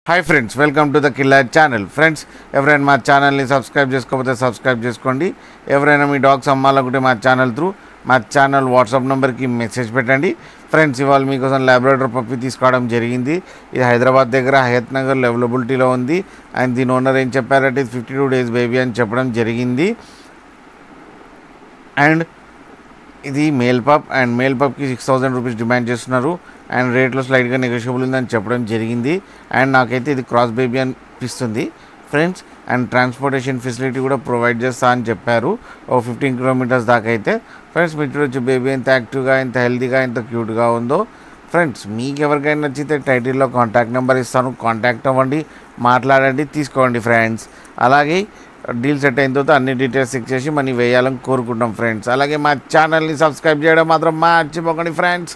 Hi friends, welcome to the killer channel. Friends, ఎవరైనా మా ఛానల్ని సబ్స్క్రైబ్ చేసుకోకపోతే సబ్స్క్రైబ్ చేసుకోండి. ఎవరైనా మీ డాగ్స్ అమ్మాలనుకుంటే మా ఛానల్ వాట్సాప్ నెంబర్కి మెసేజ్ పెట్టండి. ఫ్రెండ్స్, ఇవాళ మీకోసం లాబ్రాడోర్ పప్పీ తీసుకోవడం జరిగింది. ఇది హైదరాబాద్ దగ్గర హయత్ నగర్లో అవైలబిలిటీలో ఉంది. అండ్ దీని ఓనర్ ఏం చెప్పారంటే 52 days బేబీ అని చెప్పడం జరిగింది. అండ్ ఇది మేల్ పప్కి 6,000 రూపీస్ డిమాండ్ చేస్తున్నారు. అండ్ రేట్లో స్లైట్గా నెగోషియబుల్ ఉందని చెప్పడం జరిగింది. అండ్ నాకైతే ఇది క్రాస్ బేబీ అనిపిస్తుంది ఫ్రెండ్స్. అండ్ ట్రాన్స్పోర్టేషన్ ఫెసిలిటీ కూడా ప్రొవైడ్ చేస్తా అని చెప్పారు, 15 kilometers దాకా అయితే. ఫ్రెండ్స్, మీరు చూడొచ్చు బేబీ ఎంత యాక్టివ్గా, ఎంత హెల్తీగా, ఎంత క్యూట్గా ఉందో. ఫ్రెండ్స్, మీకు ఎవరికైనా నచ్చితే టైటిల్లో కాంటాక్ట్ నెంబర్ ఇస్తాను, కాంటాక్ట్ అవ్వండి, మాట్లాడండి, తీసుకోండి ఫ్రెండ్స్. అలాగే డీల్ సెట్ అయిన తర్వాత అన్ని డీటెయిల్స్ చెక్ చేసి మనీ వేయాలని కోరుకుంటాం ఫ్రెండ్స్. అలాగే మా ఛానల్ని సబ్స్క్రైబ్ చేయడం మాత్రం మర్చిపోకండి ఫ్రెండ్స్.